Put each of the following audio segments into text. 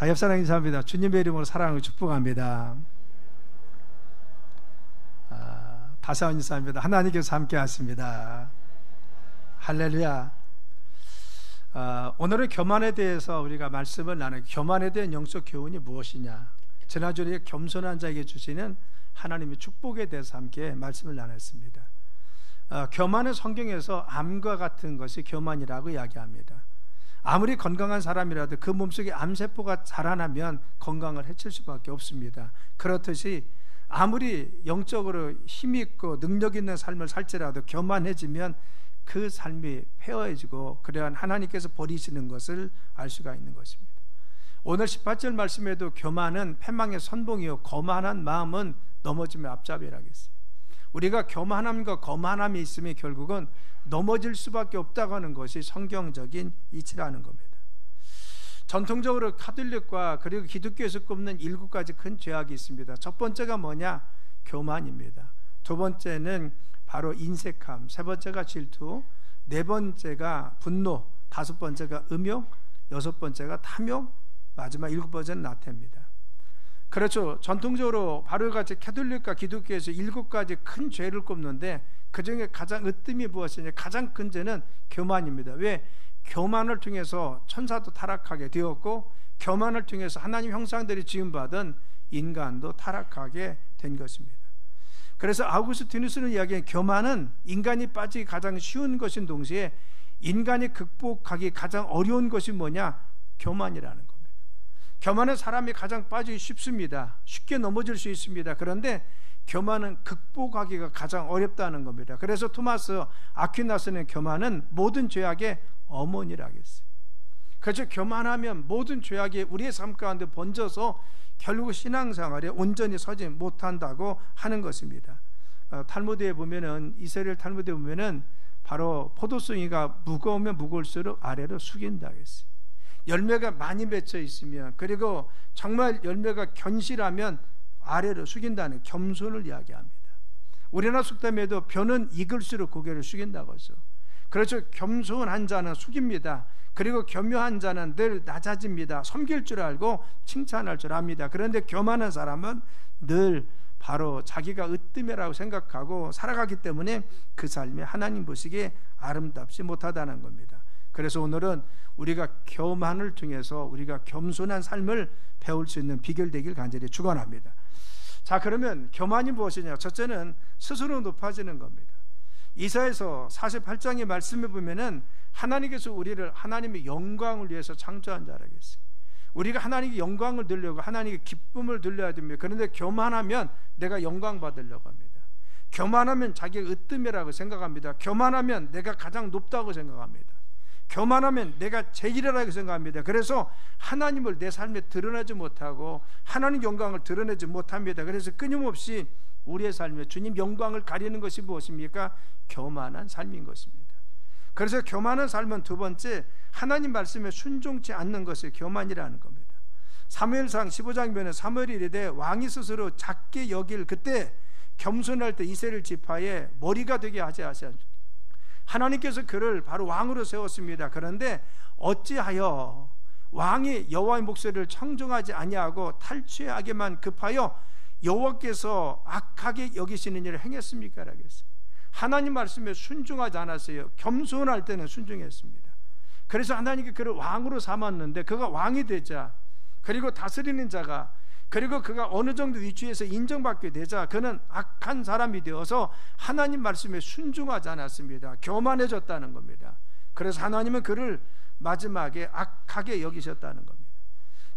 자, 옆사람 인사합니다. 주님의 이름으로 사랑을 축복합니다. 다사원 인사합니다. 하나님께서 함께 하십니다. 할렐루야. 오늘은 교만에 대해서 우리가 말씀을 나누고, 교만에 대한 영적 교훈이 무엇이냐, 지난주에 겸손한 자에게 주시는 하나님의 축복에 대해서 함께 말씀을 나눴습니다. 교만은 성경에서 암과 같은 것이 교만이라고 이야기합니다. 아무리 건강한 사람이라도 그 몸속에 암세포가 자라나면 건강을 해칠 수밖에 없습니다. 그렇듯이 아무리 영적으로 힘있고 능력 있는 삶을 살지라도 교만해지면 그 삶이 폐허해지고, 그러한 하나님께서 버리시는 것을 알 수가 있는 것입니다. 오늘 18절 말씀에도 교만은 패망의 선봉이요 거만한 마음은 넘어짐의 앞잡이라고 했어요. 우리가 교만함과 거만함이 있으면 결국은 넘어질 수밖에 없다고 하는 것이 성경적인 이치라는 겁니다. 전통적으로 카톨릭과 그리고 기독교에서 꼽는 7가지 큰 죄악이 있습니다. 첫 번째가 뭐냐? 교만입니다. 두 번째는 바로 인색함, 세 번째가 질투, 네 번째가 분노, 다섯 번째가 음욕, 여섯 번째가 탐욕, 마지막 7번째는 나태입니다. 그렇죠. 전통적으로 바로같이 캐톨릭과 기독교에서 7가지 큰 죄를 꼽는데 그 중에 가장 으뜸이 무엇이냐? 가장 큰 죄는 교만입니다. 왜? 교만을 통해서 천사도 타락하게 되었고, 교만을 통해서 하나님 형상들이 지음받은 인간도 타락하게 된 것입니다. 그래서 아우구스티누스는 이야기한 교만은 인간이 빠지기 가장 쉬운 것인 동시에 인간이 극복하기 가장 어려운 것이 뭐냐? 교만이라는 겁니다. 교만은 사람이 가장 빠지기 쉽습니다. 쉽게 넘어질 수 있습니다. 그런데 교만은 극복하기가 가장 어렵다는 겁니다. 그래서 토마스 아퀴나스는 교만은 모든 죄악의 어머니라고 했어요. 그래서 교만하면 모든 죄악이 우리의 삶 가운데 번져서 결국 신앙생활에 온전히 서지 못한다고 하는 것입니다. 탈무드에 보면은, 이스라엘 탈무드에 보면은 바로 포도송이가 무거우면 무거울수록 아래로 숙인다고 했어요. 열매가 많이 맺혀 있으면, 그리고 정말 열매가 견실하면 아래로 숙인다는 겸손을 이야기합니다. 우리나라 속담에도 벼는 익을수록 고개를 숙인다고 하죠. 그렇죠. 겸손한 자는 숙입니다. 그리고 겸허한 자는 늘 낮아집니다. 섬길 줄 알고 칭찬할 줄 압니다. 그런데 교만한 사람은 늘 바로 자기가 으뜸이라고 생각하고 살아가기 때문에 그 삶이 하나님 보시기에 아름답지 못하다는 겁니다. 그래서 오늘은 우리가 교만을 통해서 우리가 겸손한 삶을 배울 수 있는 비결 되길 간절히 축원합니다. 자, 그러면 교만이 무엇이냐? 첫째는 스스로 높아지는 겁니다. 이사야서 48장의 말씀에 보면은 하나님께서 우리를 하나님의 영광을 위해서 창조한 자라고 했어요. 우리가 하나님의 영광을 들려고 하나님의 기쁨을 들려야 됩니다. 그런데 교만하면 내가 영광 받으려고 합니다. 교만하면 자기가 으뜸이라고 생각합니다. 교만하면 내가 가장 높다고 생각합니다. 교만하면 내가 제일이라고 생각합니다. 그래서 하나님을 내 삶에 드러내지 못하고 하나님 영광을 드러내지 못합니다. 그래서 끊임없이 우리의 삶에 주님 영광을 가리는 것이 무엇입니까? 교만한 삶인 것입니다. 그래서 교만한 삶은 두 번째, 하나님 말씀에 순종치 않는 것이 교만이라는 겁니다. 사무엘상 15장면에 사무엘이 이르되 왕이 스스로 작게 여길 그때 겸손할 때 이스라엘 지파의 머리가 되게 하지 하시죠. 하나님께서 그를 바로 왕으로 세웠습니다. 그런데 어찌하여 왕이 여호와의 목소리를 청종하지 아니하고 탈취하게만 급하여 여호와께서 악하게 여기시는 일을 행했습니까? 라고 했어요. 하나님 말씀에 순종하지 않았어요. 겸손할 때는 순종했습니다. 그래서 하나님께 그를 왕으로 삼았는데 그가 왕이 되자, 그리고 다스리는 자가, 그리고 그가 어느 정도 위치에서 인정받게 되자 그는 악한 사람이 되어서 하나님 말씀에 순종하지 않았습니다. 교만해졌다는 겁니다. 그래서 하나님은 그를 마지막에 악하게 여기셨다는 겁니다.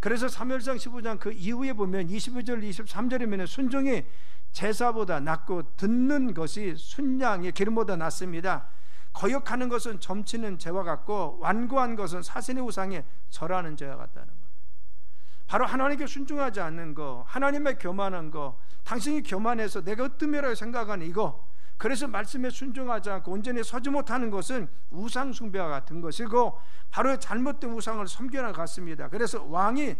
그래서 사무엘상 15장 그 이후에 보면 22절 23절에 보면 순종이 제사보다 낫고 듣는 것이 순양의 기름보다 낫습니다. 거역하는 것은 점치는 죄와 같고 완고한 것은 사신의 우상에 절하는 죄와 같다는 것. 바로 하나님께 순종하지 않는 거, 하나님의 교만한 거, 당신이 교만해서 내가 으뜸이라고 생각하는 이거, 그래서 말씀에 순종하지 않고 온전히 서지 못하는 것은 우상 숭배와 같은 것이고 바로 잘못된 우상을 섬겨나 같습니다. 그래서 왕이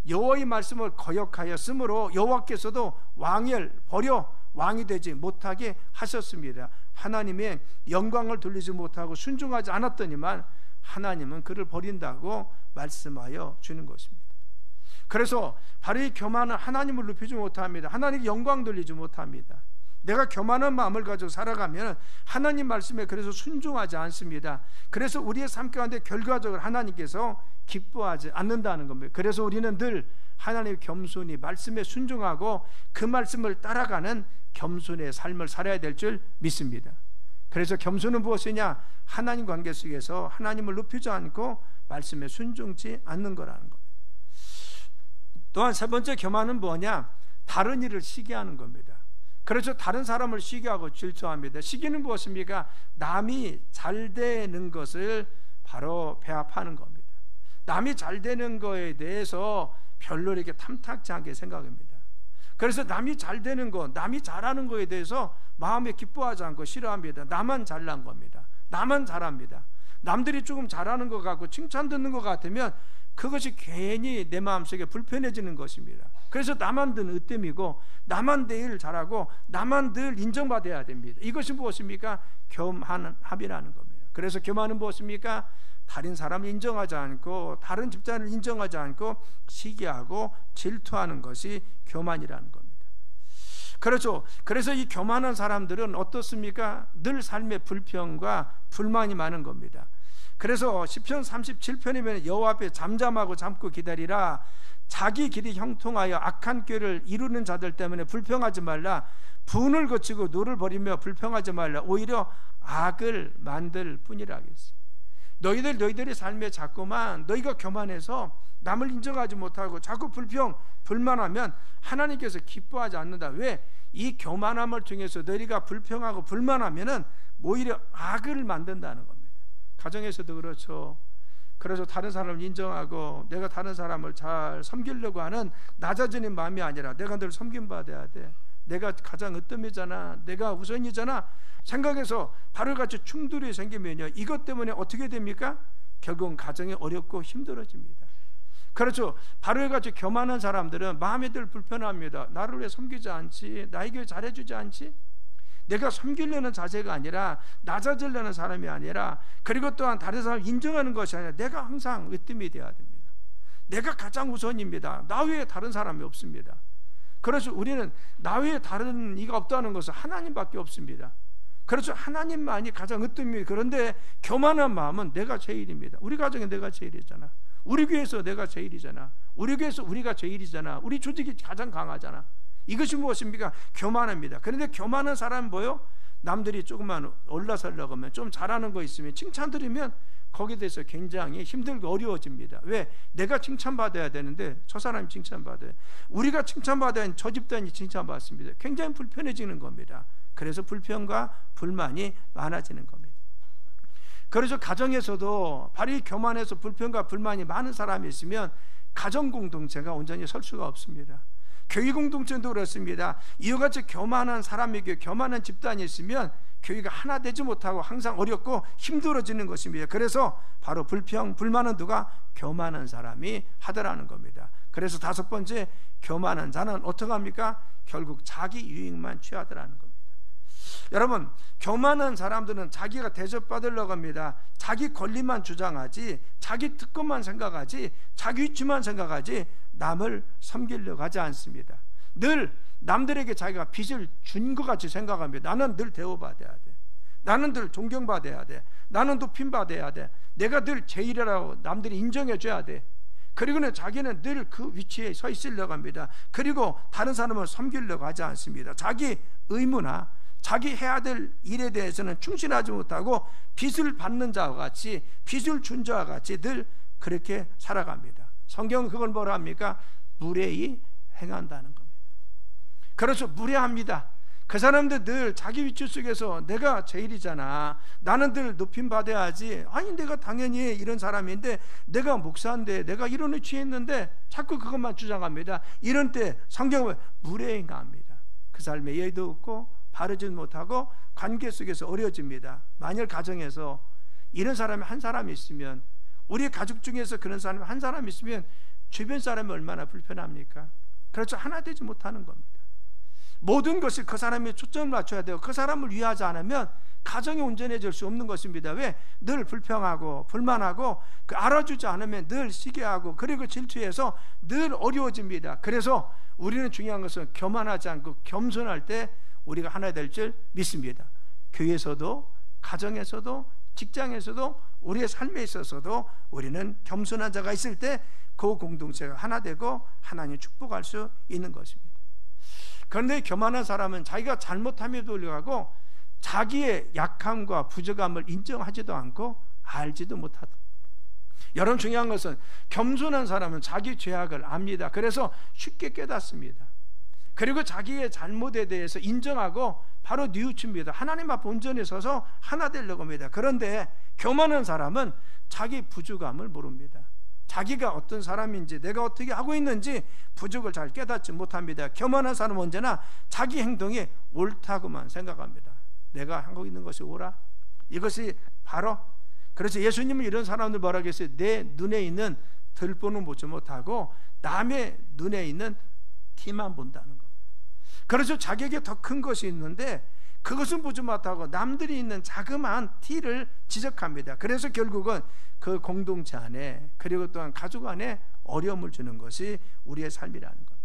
여호와의 말씀을 거역하였으므로 여호와께서도 왕을 버려 왕이 되지 못하게 하셨습니다. 하나님의 영광을 돌리지 못하고 순종하지 않았더니만 하나님은 그를 버린다고 말씀하여 주는 것입니다. 그래서 바로 이 교만은 하나님을 높이지 못합니다. 하나님께 영광 돌리지 못합니다. 내가 교만한 마음을 가지고 살아가면 하나님 말씀에 그래서 순종하지 않습니다. 그래서 우리의 삶 가운데 결과적으로 하나님께서 기뻐하지 않는다는 겁니다. 그래서 우리는 늘 하나님의 겸손히 말씀에 순종하고 그 말씀을 따라가는 겸손의 삶을 살아야 될 줄 믿습니다. 그래서 겸손은 무엇이냐? 하나님 관계 속에서 하나님을 높이지 않고 말씀에 순종치 않는 거라는 겁니다. 또한 세 번째 교만은 뭐냐? 다른 일을 시기하는 겁니다. 그래서 다른 사람을 시기하고 질투합니다. 시기는 무엇입니까? 남이 잘 되는 것을 바로 배합하는 겁니다. 남이 잘 되는 거에 대해서 별로 이렇게 탐탁지 않게 생각합니다. 그래서 남이 잘 되는 거, 남이 잘하는 거에 대해서 마음에 기뻐하지 않고 싫어합니다. 나만 잘난 겁니다. 나만 잘합니다. 남들이 조금 잘하는 것 같고 칭찬 듣는 것 같으면 그것이 괜히 내 마음속에 불편해지는 것입니다. 그래서 나만 늘 으뜸이고 나만 늘 잘하고 나만 늘 인정받아야 됩니다. 이것이 무엇입니까? 교만함이라는 겁니다. 그래서 교만은 무엇입니까? 다른 사람을 인정하지 않고 다른 집단을 인정하지 않고 시기하고 질투하는 것이 교만이라는 겁니다. 그렇죠. 그래서 이 교만한 사람들은 어떻습니까? 늘 삶에 불평과 불만이 많은 겁니다. 그래서 시편 37편이면 여호와 앞에 잠잠하고 참고 기다리라. 자기 길이 형통하여 악한 꾀를 이루는 자들 때문에 불평하지 말라. 분을 거치고 노를 버리며 불평하지 말라. 오히려 악을 만들 뿐이라 하겠어요. 너희들의 삶에 자꾸만 너희가 교만해서 남을 인정하지 못하고 자꾸 불만하면 하나님께서 기뻐하지 않는다. 왜? 이 교만함을 통해서 너희가 불평하고 불만하면은 오히려 악을 만든다는 겁니다. 가정에서도 그렇죠. 그래서 다른 사람을 인정하고 내가 다른 사람을 잘 섬기려고 하는 낮아지는 마음이 아니라 내가 늘 섬김받아야 돼, 내가 가장 으뜸이잖아, 내가 우선이잖아 생각해서 바로같이 충돌이 생기면요, 이것 때문에 어떻게 됩니까? 결국은 가정이 어렵고 힘들어집니다. 그렇죠. 바로같이 교만한 사람들은 마음에 늘 불편합니다. 나를 왜 섬기지 않지? 나에게 잘해주지 않지? 내가 섬기려는 자세가 아니라 낮아지려는 사람이 아니라, 그리고 또한 다른 사람을 인정하는 것이 아니라 내가 항상 으뜸이 되어야 됩니다. 내가 가장 우선입니다. 나 외에 다른 사람이 없습니다. 그래서 우리는 나 외에 다른 이가 없다는 것은 하나님밖에 없습니다. 그렇죠. 하나님만이 가장 으뜸이. 그런데 교만한 마음은 내가 제일입니다. 우리 가정에 내가 제일이잖아. 우리 교회에서 내가 제일이잖아. 우리 교회에서 우리가 제일이잖아. 우리 조직이 가장 강하잖아. 이것이 무엇입니까? 교만합니다. 그런데 교만한 사람은 뭐요? 남들이 조금만 올라서려고 하면 좀 잘하는 거 있으면 칭찬 드리면 거기에 대해서 굉장히 힘들고 어려워집니다. 왜? 내가 칭찬받아야 되는데 저 사람이 칭찬받아요. 우리가 칭찬받아야 하는 저 집단이 칭찬받습니다. 굉장히 불편해지는 겁니다. 그래서 불평과 불만이 많아지는 겁니다. 그래서 가정에서도 바로 이 교만해서 불평과 불만이 많은 사람이 있으면 가정 공동체가 온전히 설 수가 없습니다. 교회 공동체도 그렇습니다. 이와 같이 교만한 사람에게 교만한 집단이 있으면 교회가 하나 되지 못하고 항상 어렵고 힘들어지는 것입니다. 그래서 바로 불평, 불만은 누가? 교만한 사람이 하더라는 겁니다. 그래서 다섯 번째, 교만한 자는 어떻게 합니까? 결국 자기 유익만 취하더라는 겁니다. 여러분, 교만한 사람들은 자기가 대접받으려고 합니다. 자기 권리만 주장하지, 자기 특권만 생각하지, 자기 위치만 생각하지 남을 섬기려고 하지 않습니다. 늘 남들에게 자기가 빚을 준 것 같이 생각합니다. 나는 늘 대우받아야 돼, 나는 늘 존경받아야 돼, 나는 높임받아야 돼, 내가 늘 제일이라고 남들이 인정해줘야 돼. 그리고는 자기는 늘 그 위치에 서 있으려고 합니다. 그리고 다른 사람을 섬기려고 하지 않습니다. 자기 의무나 자기 해야 될 일에 대해서는 충실하지 못하고 빚을 받는 자와 같이, 빚을 준 자와 같이 늘 그렇게 살아갑니다. 성경은 그걸 뭐라 합니까? 무례히 행한다는 겁니다. 그래서 무례합니다. 그 사람들 늘 자기 위치 속에서 내가 제일이잖아, 나는 늘 높임 받아야지, 아니 내가 당연히 이런 사람인데, 내가 목사인데, 내가 이런 위치에 있는데 자꾸 그것만 주장합니다. 이런 때 성경은 무례행합니다. 그 삶에 예의도 없고 바르지 못하고 관계 속에서 어려워집니다. 만일 가정에서 이런 사람이 한 사람이 있으면, 우리 가족 중에서 그런 사람이 한 사람이 있으면 주변 사람이 얼마나 불편합니까? 그렇죠. 하나 되지 못하는 겁니다. 모든 것을 그 사람에 초점을 맞춰야 되고 그 사람을 위하지 않으면 가정이 온전해질 수 없는 것입니다. 왜? 늘 불평하고 불만하고 알아주지 않으면 늘 시기하고 그리고 질투해서 늘 어려워집니다. 그래서 우리는 중요한 것은 교만하지 않고 겸손할 때 우리가 하나 될 줄 믿습니다. 교회에서도 가정에서도 직장에서도 우리의 삶에 있어서도 우리는 겸손한 자가 있을 때 그 공동체가 하나 되고 하나님 축복할 수 있는 것입니다. 그런데 교만한 사람은 자기가 잘못함에도 불구하고 자기의 약함과 부족함을 인정하지도 않고 알지도 못하다. 여러분, 중요한 것은 겸손한 사람은 자기 죄악을 압니다. 그래서 쉽게 깨닫습니다. 그리고 자기의 잘못에 대해서 인정하고 바로 뉘우칩니다. 하나님 앞에 온전히 서서 하나 되려고 합니다. 그런데 교만한 사람은 자기 부족함을 모릅니다. 자기가 어떤 사람인지 내가 어떻게 하고 있는지 부족을 잘 깨닫지 못합니다. 교만한 사람은 언제나 자기 행동이 옳다고만 생각합니다. 내가 하고 있는 것이 옳아? 이것이 바로. 그래서 예수님은 이런 사람들 뭐라고 했어요? 내 눈에 있는 들보는 보지 못하고 남의 눈에 있는 티만 본다는 겁니다. 그래서 자기에게 더 큰 것이 있는데 그것은 보지 못하고 남들이 있는 자그마한 티를 지적합니다. 그래서 결국은 그 공동체 안에 그리고 또한 가족 안에 어려움을 주는 것이 우리의 삶이라는 겁니다.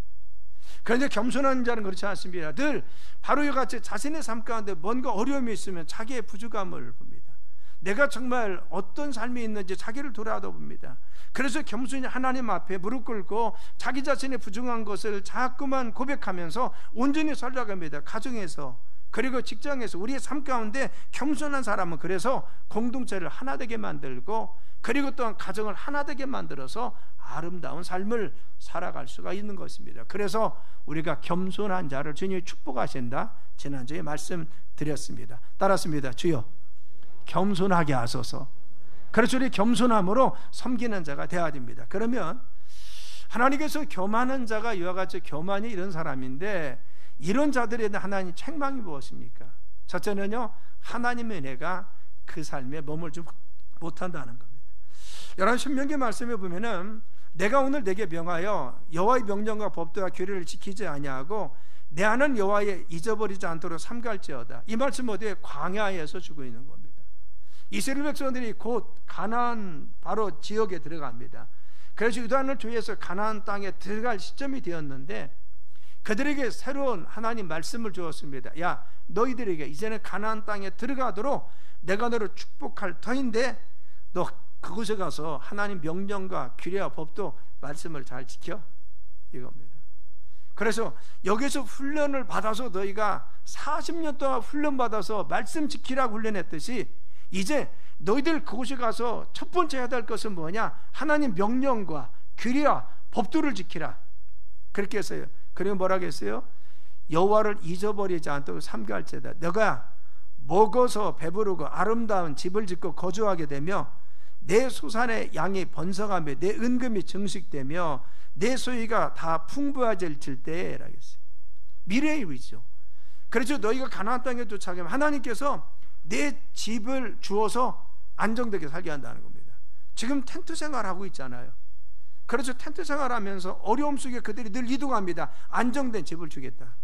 그런데 겸손한 자는 그렇지 않습니다. 늘 바로 이와 같이 자신의 삶 가운데 뭔가 어려움이 있으면 자기의 부족함을 봅니다. 내가 정말 어떤 삶이 있는지 자기를 돌아다봅니다. 그래서 겸손히 하나님 앞에 무릎 꿇고 자기 자신의 부족한 것을 자꾸만 고백하면서 온전히 살려갑니다. 가정에서 그리고 직장에서 우리의 삶 가운데 겸손한 사람은 그래서 공동체를 하나 되게 만들고 그리고 또한 가정을 하나 되게 만들어서 아름다운 삶을 살아갈 수가 있는 것입니다. 그래서 우리가 겸손한 자를 주님이 축복하신다 지난주에 말씀드렸습니다. 따랐습니다. 주여 겸손하게 하소서. 그래서 우리 겸손함으로 섬기는 자가 되어야 됩니다. 그러면 하나님께서 교만한 자가 이와 같이 교만이 이런 사람인데 이런 자들에 대한 하나님 책망이 무엇입니까? 첫째는요, 하나님의 은혜가 그 삶에 머물지 못한다는 겁니다. 여러분, 신명기 말씀에 보면은 내가 오늘 내게 명하여 여호와의 명령과 법도와 규례를 지키지 아니하고 내 아는 여호와의 잊어버리지 않도록 삼갈지어다. 이 말씀 어디에? 광야에서 주고 있는 겁니다. 이스라엘 백성들이 곧 가나안 바로 지역에 들어갑니다. 그래서 유다인을 통해서 가나안 땅에 들어갈 시점이 되었는데 그들에게 새로운 하나님 말씀을 주었습니다. 야, 너희들에게 이제는 가나안 땅에 들어가도록 내가 너를 축복할 터인데 너 그곳에 가서 하나님 명령과 규례와 법도 말씀을 잘 지켜, 이겁니다. 그래서 여기서 훈련을 받아서 너희가 40년 동안 훈련받아서 말씀 지키라고 훈련했듯이 이제 너희들 그곳에 가서 첫 번째 해야 될 것은 뭐냐? 하나님 명령과 규례와 법도를 지키라, 그렇게 했어요. 그리고 뭐라고 했어요? 여호와를 잊어버리지 않도록 삼갈지어다. 너가 먹어서 배부르고 아름다운 집을 짓고 거주하게 되며 내 소산의 양이 번성하며 내 은금이 증식되며 내 소유가 다 풍부해질 때에 라고 했어요. 미래의 의지죠. 그래서 너희가 가나안 땅에 도착하면 하나님께서 내 집을 주어서 안정되게 살게 한다는 겁니다. 지금 텐트 생활하고 있잖아요. 그래서 텐트 생활하면서 어려움 속에 그들이 늘 이동합니다. 안정된 집을 주겠다.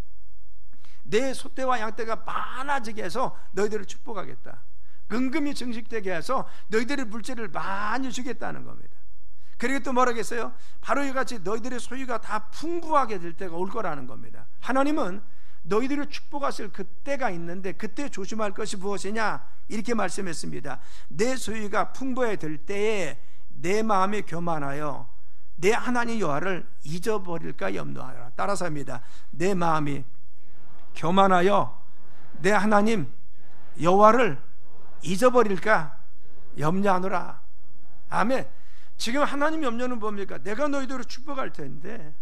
내 소떼와 양떼가 많아지게 해서 너희들을 축복하겠다. 은금이 증식되게 해서 너희들의 물질을 많이 주겠다는 겁니다. 그리고 또 뭐라고 했어요? 바로 이같이 너희들의 소유가 다 풍부하게 될 때가 올 거라는 겁니다. 하나님은 너희들을 축복하실 그때가 있는데 그때 조심할 것이 무엇이냐? 이렇게 말씀했습니다. 내 소유가 풍부해질 때에 내 마음이 교만하여 내 하나님 여호와를 잊어버릴까 염려하라. 따라서 합니다. 내 마음이 교만하여 내 하나님 여호와를 잊어버릴까 염려하노라. 아멘. 지금 하나님 염려는 뭡니까? 내가 너희들을 축복할 텐데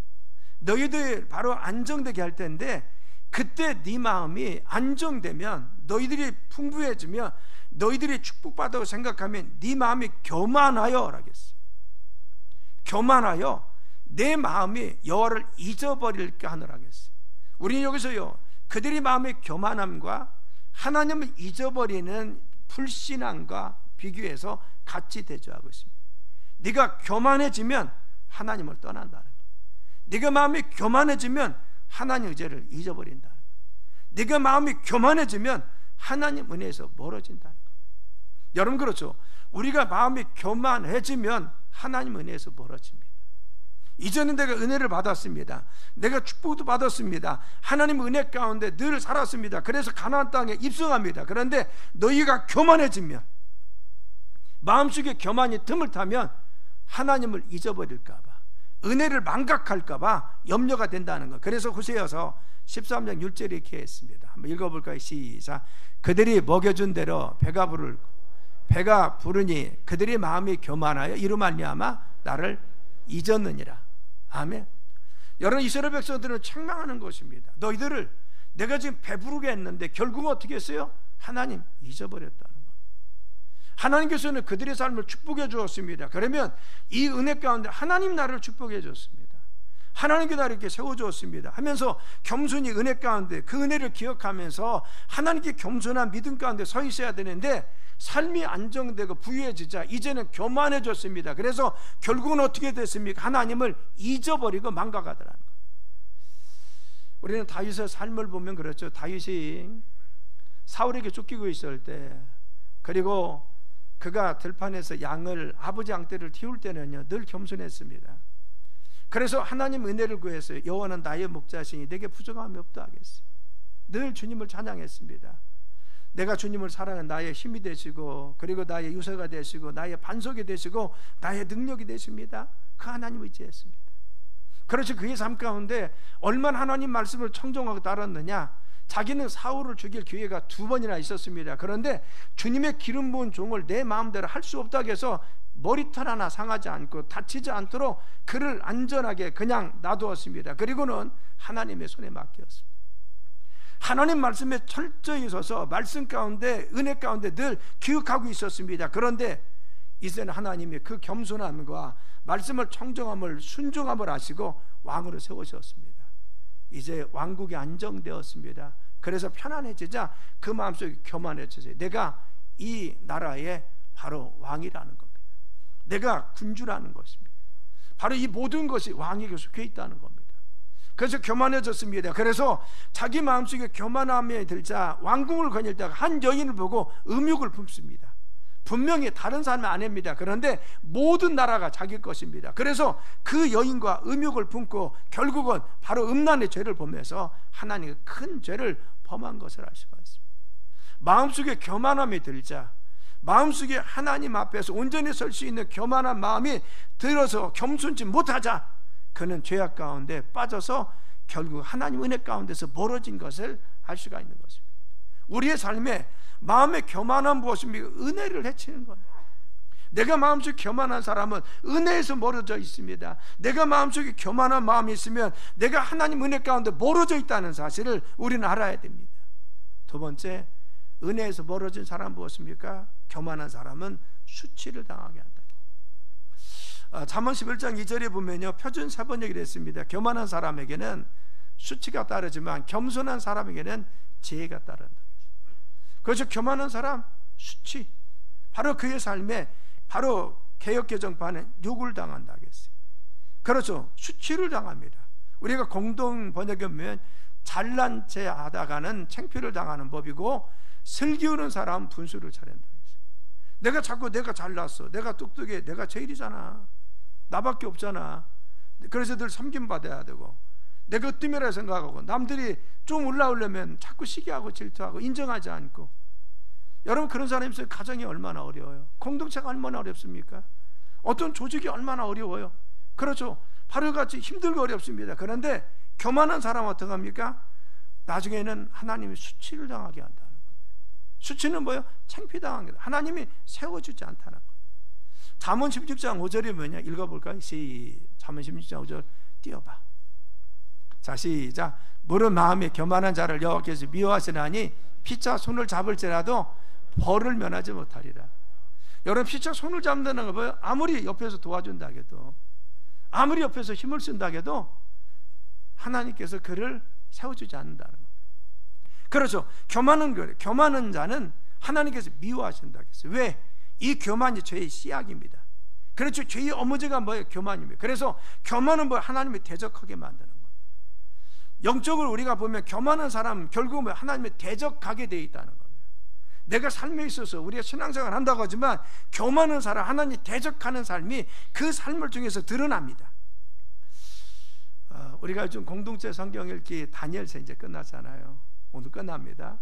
너희들 바로 안정되게 할 텐데 그때 네 마음이 안정되면 너희들이 풍부해지면 너희들이 축복받다고 생각하면 네 마음이 교만하여 라고 했어요. 교만하여 내 마음이 여호와를 잊어버릴까 하노라고 했어요. 우리는 여기서요 그들의 마음의 교만함과 하나님을 잊어버리는 불신앙과 비교해서 같이 대조하고 있습니다. 네가 교만해지면 하나님을 떠난다는 거예요. 네가 마음이 교만해지면 하나님 의지를 잊어버린다는 거예요. 네가 마음이 교만해지면 하나님 은혜에서 멀어진다는 거예요. 여러분 그렇죠? 우리가 마음이 교만해지면 하나님 은혜에서 멀어집니다. 이전에 내가 은혜를 받았습니다. 내가 축복도 받았습니다. 하나님 은혜 가운데 늘 살았습니다. 그래서 가나안 땅에 입성합니다. 그런데 너희가 교만해지면, 마음속에 교만이 틈을 타면 하나님을 잊어버릴까 봐, 은혜를 망각할까 봐 염려가 된다는 거. 그래서 호세아서 13장 6절에 이렇게 했습니다. 한번 읽어볼까요? 시작. 그들이 먹여준 대로 배가 부르니 그들이 마음이 교만하여 이로 말미암아 나를 잊었느니라. 아멘. 여러분, 이스라엘 백성들은 책망하는 것입니다. 너희들을 내가 지금 배부르게 했는데 결국 어떻게 했어요? 하나님 잊어버렸다는 것. 하나님께서는 그들의 삶을 축복해 주었습니다. 그러면 이 은혜 가운데 하나님 나를 축복해 줬습니다. 하나님께 나를 이렇게 세워주었습니다 하면서 겸손히 은혜 가운데 그 은혜를 기억하면서 하나님께 겸손한 믿음 가운데 서 있어야 되는데, 삶이 안정되고 부유해지자 이제는 교만해졌습니다. 그래서 결국은 어떻게 됐습니까? 하나님을 잊어버리고 망각하더라는 거예요. 우리는 다윗의 삶을 보면 그렇죠. 다윗이 사울에게 쫓기고 있을 때, 그리고 그가 들판에서 아버지 양떼를 키울 때는요 늘 겸손했습니다. 그래서 하나님 은혜를 구했어요. 여호와는 나의 목자시니 내게 부족함이 없다 하겠어요. 늘 주님을 찬양했습니다. 내가 주님을 사랑하는 나의 힘이 되시고, 그리고 나의 유서가 되시고, 나의 반석이 되시고, 나의 능력이 되십니다. 그 하나님을 의지했습니다. 그렇죠. 그의 삶 가운데 얼마나 하나님 말씀을 청종하고 따랐느냐. 자기는 사울을 죽일 기회가 2번이나 있었습니다. 그런데 주님의 기름 부은 종을 내 마음대로 할 수 없다고 해서 머리털 하나 상하지 않고 다치지 않도록 그를 안전하게 그냥 놔두었습니다. 그리고는 하나님의 손에 맡겼습니다. 하나님 말씀에 철저히 서서 말씀 가운데, 은혜 가운데 늘 기억하고 있었습니다. 그런데 이제는 하나님이 그 겸손함과 말씀을 청정함을, 순종함을 하시고 왕으로 세우셨습니다. 이제 왕국이 안정되었습니다. 그래서 편안해지자 그 마음속이 교만해졌어요. 내가 이 나라의 바로 왕이라는 겁니다. 내가 군주라는 것입니다. 바로 이 모든 것이 왕에게 속해 있다는 겁니다. 그래서 교만해졌습니다. 그래서 자기 마음속에 교만함에 들자 왕궁을 거닐다가 한 여인을 보고 음욕을 품습니다. 분명히 다른 사람의 아내입니다. 그런데 모든 나라가 자기 것입니다. 그래서 그 여인과 음욕을 품고 결국은 바로 음란의 죄를 범해서 하나님의 큰 죄를 범한 것을 알 수가 있습니다. 마음속에 교만함이 들자, 마음속에 하나님 앞에서 온전히 설 수 있는 교만한 마음이 들어서 겸손치 못하자 그는 죄악 가운데 빠져서 결국 하나님 은혜 가운데서 멀어진 것을 알 수가 있는 것입니다. 우리의 삶에 마음의 교만함 무엇입니까? 은혜를 해치는 겁니다. 내가 마음속에 교만한 사람은 은혜에서 멀어져 있습니다. 내가 마음속에 교만한 마음이 있으면 내가 하나님 은혜 가운데 멀어져 있다는 사실을 우리는 알아야 됩니다. 두 번째, 은혜에서 멀어진 사람은 무엇입니까? 교만한 사람은 수치를 당하게 한다. 잠언 11장 2절에 보면요 표준 세번역이 했습니다. 교만한 사람에게는 수치가 따르지만 겸손한 사람에게는 지혜가 따른다. 그래서 교만한 사람 수치, 바로 그의 삶에 바로 개역개정파는 욕을 당한다 하겠어요. 그렇죠. 수치를 당합니다. 우리가 공동 번역에 보면 잘난 체 하다가는 창피를 당하는 법이고, 슬기우는 사람은 분수를 차린다. 내가 자꾸 내가 잘났어, 내가 똑똑해, 내가 제일이잖아, 나밖에 없잖아. 그래서 늘 섬김받아야 되고, 내가 으뜸이라 생각하고, 남들이 좀 올라오려면 자꾸 시기하고 질투하고 인정하지 않고. 여러분, 그런 사람이 있어요. 가정이 얼마나 어려워요. 공동체가 얼마나 어렵습니까? 어떤 조직이 얼마나 어려워요. 그렇죠. 바로 같이 힘들고 어렵습니다. 그런데 교만한 사람은 어떻게 합니까? 나중에는 하나님이 수치를 당하게 한다는 거예요. 수치는 뭐예요? 창피당하게, 하나님이 세워주지 않다는 거예요. 잠언 16장 5절이 뭐냐? 읽어볼까요? 잠언 16장 5절 띄워봐. 자, 시작. 무릇 마음에 교만한 자를 여호와께서 미워하시나니 피차 손을 잡을지라도 벌을 면하지 못하리라. 여러분, 피차 손을 잡는다는 거 뭐예요? 아무리 옆에서 도와준다 해도, 아무리 옆에서 힘을 쓴다 해도 하나님께서 그를 세워주지 않는다는 겁니다. 그렇죠. 교만한 자는 하나님께서 미워하신다 했어요. 왜? 이 교만이 죄의 씨앗입니다. 그렇죠. 죄의 어머니가 뭐예요? 교만입니다. 그래서 교만은 뭐 하나님을 대적하게 만드는 거예요. 영적으로 우리가 보면 교만한 사람 결국은 하나님의 대적하게 되어 있다는 겁니다. 내가 삶에 있어서 우리가 신앙생활 한다고 하지만 교만한 사람, 하나님 대적하는 삶이 그 삶을 통해서 드러납니다. 우리가 요즘 공동체 성경 읽기 다니엘서 이제 끝났잖아요. 오늘 끝납니다.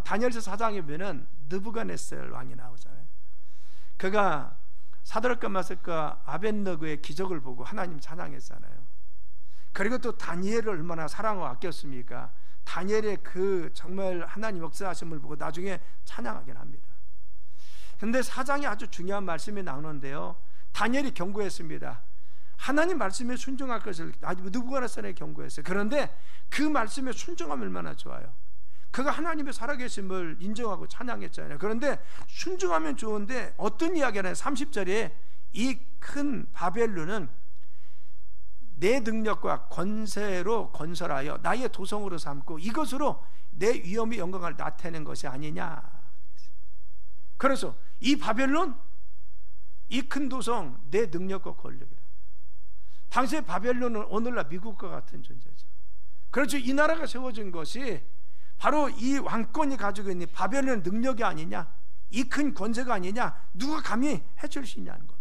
다니엘서 4장에 보면은 느부갓네살 왕이 나오잖아요. 그가 사드락과 메삭과 아벳느고의 기적을 보고 하나님 찬양했잖아요. 그리고 또 다니엘을 얼마나 사랑하고 아꼈습니까? 다니엘의 그 정말 하나님 역사하심을 보고 나중에 찬양하긴 합니다. 그런데 4장에 아주 중요한 말씀이 나오는데요, 다니엘이 경고했습니다. 하나님 말씀에 순종할 것을 느부갓네살에게 경고했어요. 그런데 그 말씀에 순종하면 얼마나 좋아요. 그가 하나님의 살아계심을 인정하고 찬양했잖아요. 그런데 순종하면 좋은데 어떤 이야기가 나요? 30절에 이 큰 바벨론은 내 능력과 권세로 건설하여 나의 도성으로 삼고 이것으로 내 위엄의 영광을 나타내는 것이 아니냐. 그래서 이 바벨론, 이 큰 도성, 내 능력과 권력이라. 당시에 바벨론은 오늘날 미국과 같은 존재죠. 그렇죠. 이 나라가 세워진 것이 바로 이 왕권이 가지고 있는 바벨론의 능력이 아니냐, 이 큰 권세가 아니냐, 누가 감히 해칠 수 있냐는 겁니다.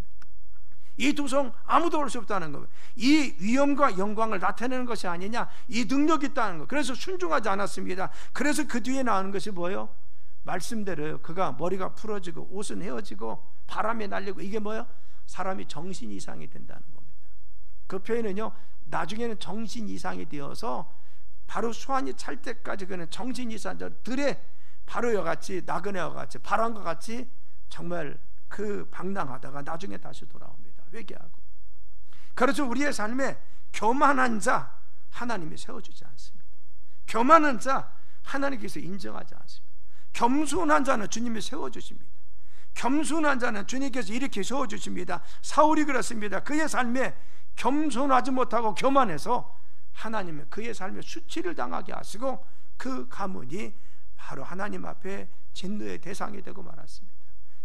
이 도성 아무도 올 수 없다는 겁니다. 이 위엄과 영광을 나타내는 것이 아니냐, 이 능력이 있다는 것. 그래서 순종하지 않았습니다. 그래서 그 뒤에 나오는 것이 뭐예요? 말씀대로요. 그가 머리가 풀어지고 옷은 헤어지고 바람에 날리고, 이게 뭐예요? 사람이 정신 이상이 된다는 겁니다. 그 표현은요, 나중에는 정신 이상이 되어서 바로 수완이 찰 때까지 그는 정신 이상, 들에 바로와 같이, 나그네와 같이, 바람과 같이 정말 그 방랑하다가 나중에 다시 돌아옵니다. 회개하고. 그래서 우리의 삶에 교만한 자 하나님이 세워주지 않습니다. 교만한 자 하나님께서 인정하지 않습니다. 겸손한 자는 주님이 세워주십니다. 겸손한 자는 주님께서 이렇게 세워주십니다. 사울이 그렇습니다. 그의 삶에 겸손하지 못하고 교만해서 하나님은 그의 삶에 수치를 당하게 하시고 그 가문이 바로 하나님 앞에 진노의 대상이 되고 말았습니다.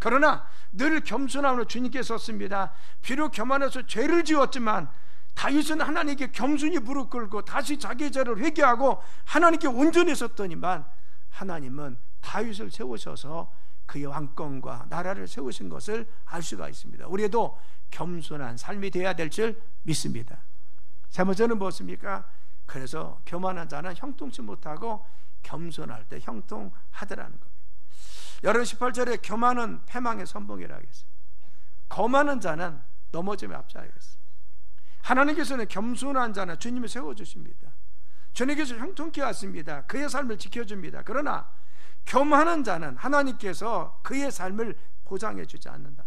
그러나 늘 겸손함으로 주님께서 썼습니다. 비록 교만해서 죄를 지었지만 다윗은 하나님께 겸손히 무릎 꿇고 다시 자기의 죄를 회개하고 하나님께 온전히 섰더니만 하나님은 다윗을 세우셔서 그의 왕권과 나라를 세우신 것을 알 수가 있습니다. 우리도 겸손한 삶이 되어야 될 줄 믿습니다. 세 번째는 무엇입니까? 그래서 교만한 자는 형통치 못하고 겸손할 때 형통하더라는 겁니다. 여러분 18절에 교만은 패망의 선봉이라고 했어요. 거만한 자는 넘어짐에 앞서야겠어요. 하나님께서는 겸손한 자는 주님이 세워주십니다. 주님께서 형통케 하십니다. 그의 삶을 지켜줍니다. 그러나 교만한 자는 하나님께서 그의 삶을 보장해 주지 않는다.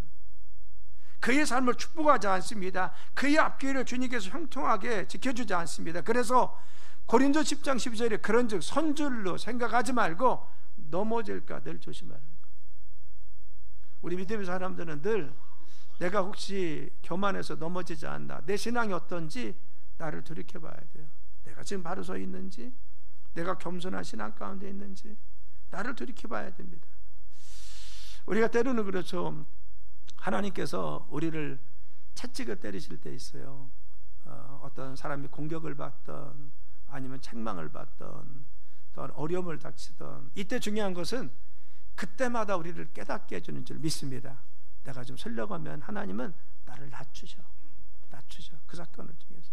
그의 삶을 축복하지 않습니다. 그의 앞길을 주님께서 형통하게 지켜주지 않습니다. 그래서 고린도 10장 12절에 그런즉 선줄로 생각하지 말고 넘어질까 늘 조심하라. 우리 믿음의 사람들은 늘 내가 혹시 교만해서 넘어지지 않나, 내 신앙이 어떤지 나를 돌이켜봐야 돼요. 내가 지금 바로 서 있는지, 내가 겸손한 신앙 가운데 있는지 나를 돌이켜봐야 됩니다. 우리가 때로는 그렇죠. 하나님께서 우리를 채찍을 때리실 때 있어요. 어떤 사람이 공격을 받던 아니면 책망을 받던 또 어려움을 닥치던, 이때 중요한 것은 그때마다 우리를 깨닫게 해주는 줄 믿습니다. 내가 좀 설려고 하면 하나님은 나를 낮추셔 그 사건을 통해서.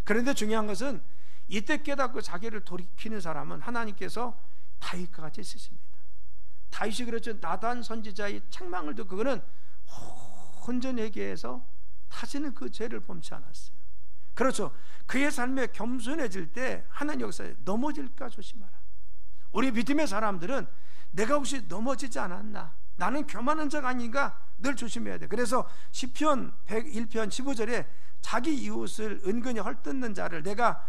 그런데 중요한 것은 이때 깨닫고 자기를 돌이키는 사람은 하나님께서 다윗과 같이 쓰십니다. 다윗이 그렇죠. 나단 선지자의 책망을 듣고 그는 온전히 회개해서 다시는 그 죄를 범치 않았어요. 그렇죠. 그의 삶에 겸손해질 때 하나님 역사에 넘어질까 조심하라. 우리 믿음의 사람들은 내가 혹시 넘어지지 않았나, 나는 교만한 자가 아닌가 늘 조심해야 돼. 그래서 시편 101편 15절에 자기 이웃을 은근히 헐뜯는 자를 내가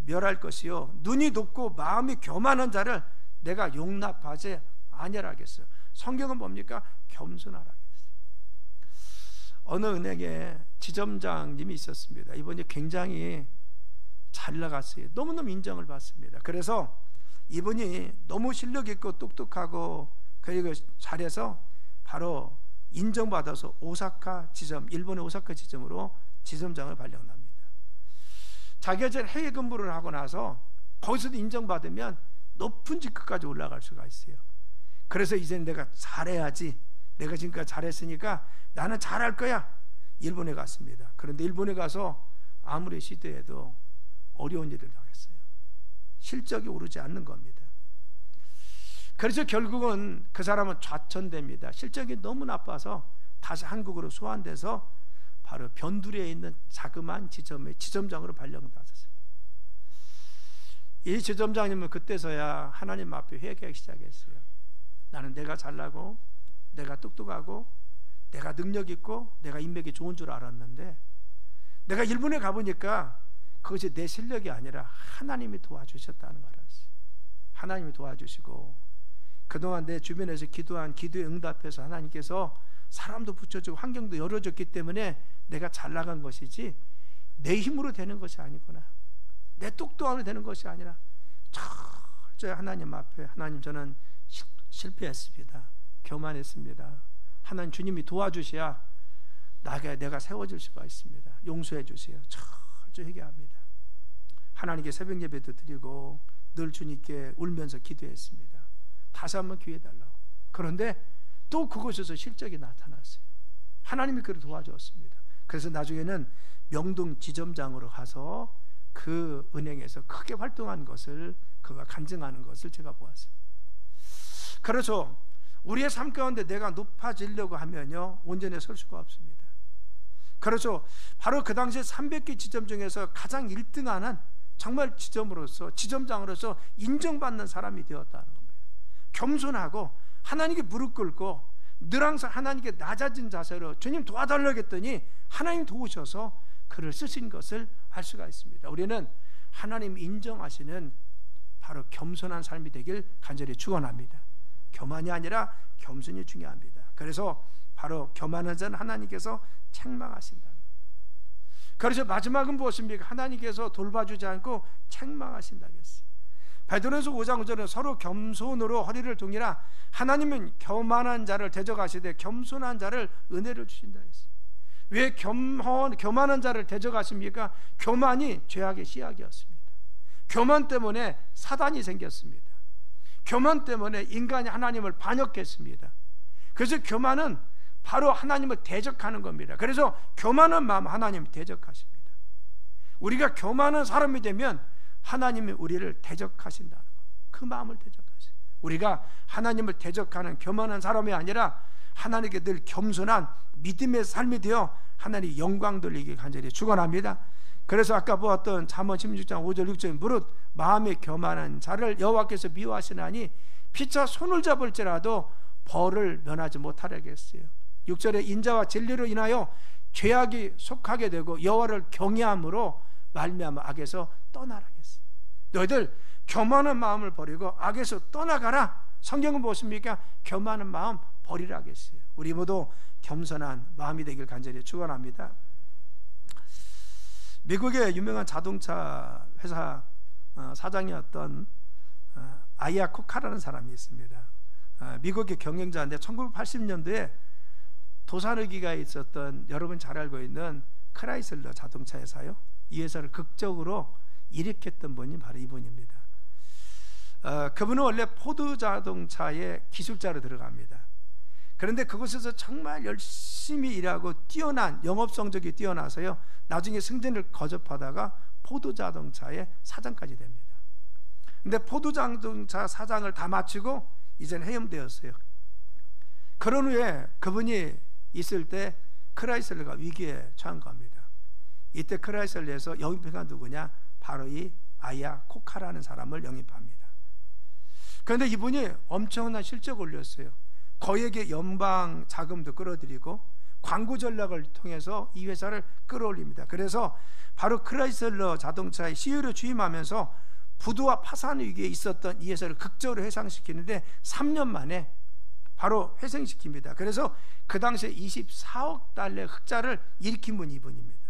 멸할 것이요 눈이 높고 마음이 교만한 자를 내가 용납하지 아니하겠어요. 성경은 뭡니까? 겸손하라. 어느 은행에 지점장님이 있었습니다. 이번에 굉장히 잘 나갔어요. 너무너무 인정을 받습니다. 그래서 이분이 너무 실력 있고 똑똑하고 그리고 잘해서 바로 인정받아서 오사카 지점, 일본의 오사카 지점으로 지점장을 발령납니다. 자기가 이제 해외 근무를 하고 나서 거기서도 인정받으면 높은 직급까지 올라갈 수가 있어요. 그래서 이제는 내가 잘해야지, 내가 지금까지 잘했으니까 나는 잘할 거야. 일본에 갔습니다. 그런데 일본에 가서 아무리 시도해도 어려운 일을 당했어요. 실적이 오르지 않는 겁니다. 그래서 결국은 그 사람은 좌천됩니다. 실적이 너무 나빠서 다시 한국으로 소환돼서 바로 변두리에 있는 자그마한 지점의 지점장으로 발령받았어요. 이 지점장님은 그때서야 하나님 앞에 회개하기 시작했어요. 나는 내가 잘나고 내가 똑똑하고 내가 능력 있고 내가 인맥이 좋은 줄 알았는데, 내가 일본에 가보니까 그것이 내 실력이 아니라 하나님이 도와주셨다는 걸 알았어요. 하나님이 도와주시고 그동안 내 주변에서 기도한 기도에 응답해서 하나님께서 사람도 붙여주고 환경도 열어줬기 때문에 내가 잘 나간 것이지 내 힘으로 되는 것이 아니구나, 내 똑똑함으로 되는 것이 아니라 철저히 하나님 앞에, 하나님 저는 실패했습니다, 교만했습니다, 하나님 주님이 도와주셔야 내가 세워질 수가 있습니다, 용서해 주세요, 철저히 회개합니다. 하나님께 새벽 예배도 드리고 늘 주님께 울면서 기도했습니다. 다시 한번 기회 달라고. 그런데 또 그곳에서 실적이 나타났어요. 하나님이 그를 도와주었습니다. 그래서 나중에는 명동 지점장으로 가서 그 은행에서 크게 활동한 것을, 그가 간증하는 것을 제가 보았어요. 그래서 우리의 삶 가운데 내가 높아지려고 하면요, 온전히 설 수가 없습니다. 그래서 바로 그 당시에 300개 지점 중에서 가장 1등하는 정말 지점장으로서 인정받는 사람이 되었다는 겁니다. 겸손하고 하나님께 무릎 꿇고 늘 항상 하나님께 낮아진 자세로 주님 도와달라고 했더니 하나님 도우셔서 그를 쓰신 것을 알 수가 있습니다. 우리는 하나님 인정하시는 바로 겸손한 삶이 되길 간절히 축원합니다. 교만이 아니라 겸손이 중요합니다. 그래서 바로 교만한 자는 하나님께서 책망하신다. 그래서 마지막은 무엇입니까? 하나님께서 돌봐주지 않고 책망하신다고 했어요. 베드로전서 5장 9절에 서로 겸손으로 허리를 동이라 하나님은 교만한 자를 대적하시되 겸손한 자를 은혜를 주신다 했어요. 왜 교만한 자를 대적하십니까? 교만이 죄악의 씨앗이었습니다. 교만 때문에 사단이 생겼습니다. 교만 때문에 인간이 하나님을 반역했습니다. 그래서 교만은 바로 하나님을 대적하는 겁니다. 그래서 교만한 마음 하나님을 대적하십니다. 우리가 교만한 사람이 되면 하나님이 우리를 대적하신다는 것, 그 마음을 대적하세요. 우리가 하나님을 대적하는 교만한 사람이 아니라 하나님께 늘 겸손한 믿음의 삶이 되어 하나님 영광 돌리기 간절히 축원합니다. 그래서 아까 보았던 잠언 16장 5절 6절 무릇 마음에 교만한 자를 여호와께서 미워하시나니 피차 손을 잡을지라도 벌을 면하지 못하려겠어요. 6절에 인자와 진리로 인하여 죄악이 속하게 되고 여호와를 경외함으로 말미암아 악에서 떠나라겠어요. 너희들 교만한 마음을 버리고 악에서 떠나가라. 성경은 무엇입니까? 교만한 마음 버리라겠어요. 우리 모두 겸손한 마음이 되길 간절히 축원합니다. 미국의 유명한 자동차 회사 사장이었던 아이야 코카라는 사람이 있습니다. 미국의 경영자인데 1980년도에 도산의기가 있었던, 여러분 잘 알고 있는 크라이슬러 자동차 회사요, 이 회사를 극적으로 일으켰던 분이 바로 이분입니다. 그분은 원래 포드 자동차의 기술자로 들어갑니다. 그런데 그곳에서 정말 열심히 일하고 뛰어난 영업 성적이 뛰어나서요, 나중에 승진을 거접하다가 포드 자동차의 사장까지 됩니다. 근데 포드 자동차 사장을 다 마치고 이제는 해임되었어요. 그런 후에 그분이 있을 때 크라이슬러가 위기에 처한 겁니다. 이때 크라이슬러에서 영입회가 누구냐? 바로 이 아이야 코카라는 사람을 영입합니다. 그런데 이분이 엄청난 실적을 올렸어요. 거액의 연방 자금도 끌어들이고 광고 전략을 통해서 이 회사를 끌어올립니다. 그래서 바로 크라이슬러 자동차의 CEO로 취임하면서 부도와 파산 위기에 있었던 이 회사를 극적으로 회상시키는데 3년 만에 바로 회생시킵니다. 그래서 그 당시에 24억 달러의 흑자를 일으킨 분이 이분입니다.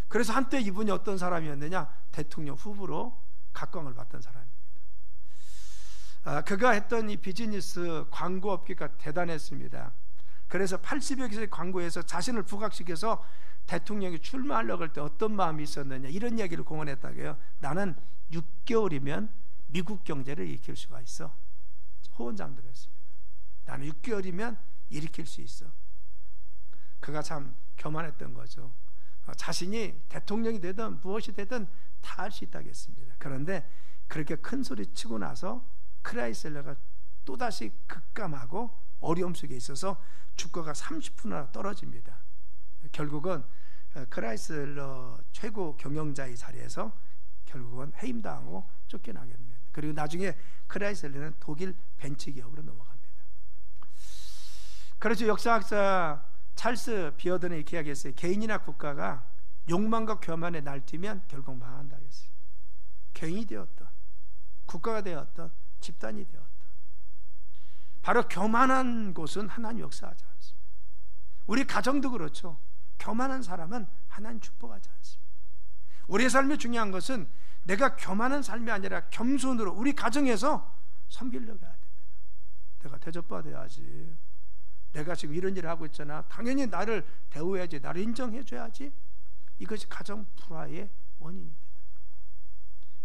그래서 한때 이분이 어떤 사람이었느냐? 대통령 후보로 각광을 받던 사람입니다. 그가 했던 이 비즈니스 광고 업계가 대단했습니다. 그래서 80여 개의 광고에서 자신을 부각시켜서 대통령이 출마하려고 할 때 어떤 마음이 있었느냐, 이런 얘기를 공언했다고요. 나는 6개월이면 미국 경제를 일으킬 수가 있어. 호언장담을 했습니다. 나는 6개월이면 일으킬 수 있어. 그가 참 교만했던 거죠. 자신이 대통령이 되든 무엇이 되든 다 할 수 있다고 했습니다. 그런데 그렇게 큰 소리 치고 나서 크라이슬러가 또다시 급감하고 어려움 속에 있어서 주가가 30%나 떨어집니다. 결국은 크라이슬러 최고 경영자의 자리에서 결국은 해임당하고 쫓겨나게 됩니다. 그리고 나중에 크라이슬러는 독일 벤처기업으로 넘어갑니다. 그렇죠. 역사학자 찰스 비어든이 이렇게 이야기했어요. 개인이나 국가가 욕망과 교만에 날뛰면 결국 망한다 했어요. 개인이 되었던, 국가가 되었던, 집단이 되었던, 바로 교만한 곳은 하나님 역사하지 않습니다. 우리 가정도 그렇죠. 교만한 사람은 하나님 축복하지 않습니다. 우리의 삶에 중요한 것은 내가 교만한 삶이 아니라 겸손으로 우리 가정에서 섬기려고 해야 됩니다. 내가 대접받아야지, 내가 지금 이런 일을 하고 있잖아, 당연히 나를 대우해야지, 나를 인정해줘야지. 이것이 가정 불화의 원인입니다.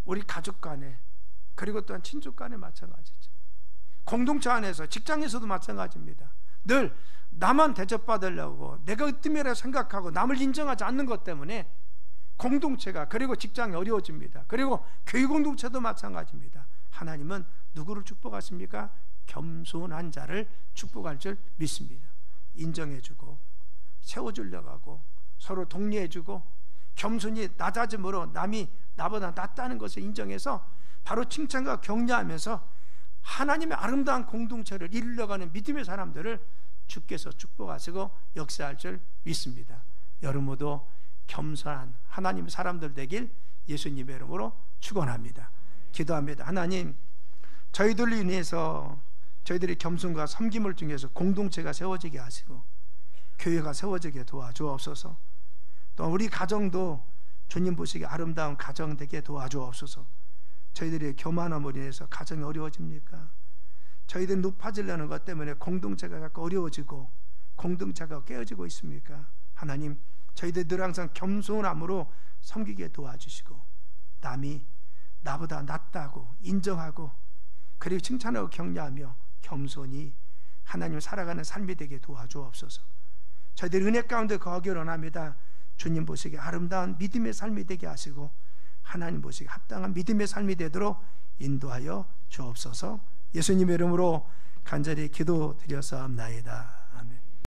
우리 가족 간에, 그리고 또한 친족 간에 마찬가지죠. 공동체 안에서, 직장에서도 마찬가지입니다. 늘 나만 대접받으려고 내가 으뜸이라고 생각하고 남을 인정하지 않는 것 때문에 공동체가, 그리고 직장이 어려워집니다. 그리고 교회 공동체도 마찬가지입니다. 하나님은 누구를 축복하십니까? 겸손한 자를 축복할 줄 믿습니다. 인정해주고 세워주려고 하고 서로 독려해주고 겸손히 낮아짐으로 남이 나보다 낫다는 것을 인정해서 바로 칭찬과 격려하면서 하나님의 아름다운 공동체를 이루려고 하는 믿음의 사람들을 주께서 축복하시고 역사할 줄 믿습니다. 여러분 모두 겸손한 하나님의 사람들 되길 예수님의 이름으로 축원합니다. 기도합니다. 하나님, 저희들로 인해서 저희들의 겸손과 섬김을 통해서 공동체가 세워지게 하시고 교회가 세워지게 도와주옵소서. 또 우리 가정도 주님 보시기에 아름다운 가정 되게 도와주옵소서. 저희들의 교만함으로 인해서 가정이 어려워집니까? 저희들이 높아지려는 것 때문에 공동체가 자꾸 어려워지고 공동체가 깨어지고 있습니까? 하나님, 저희들 늘 항상 겸손함으로 섬기게 도와주시고 남이 나보다 낫다고 인정하고 그리고 칭찬하고 격려하며 겸손히 하나님을 살아가는 삶이 되게 도와주옵소서. 저희들 은혜 가운데 거하기를 원합니다. 주님 보시기에 아름다운 믿음의 삶이 되게 하시고 하나님 보시기에 합당한 믿음의 삶이 되도록 인도하여 주옵소서. 예수님의 이름으로 간절히 기도드려서옵나이다.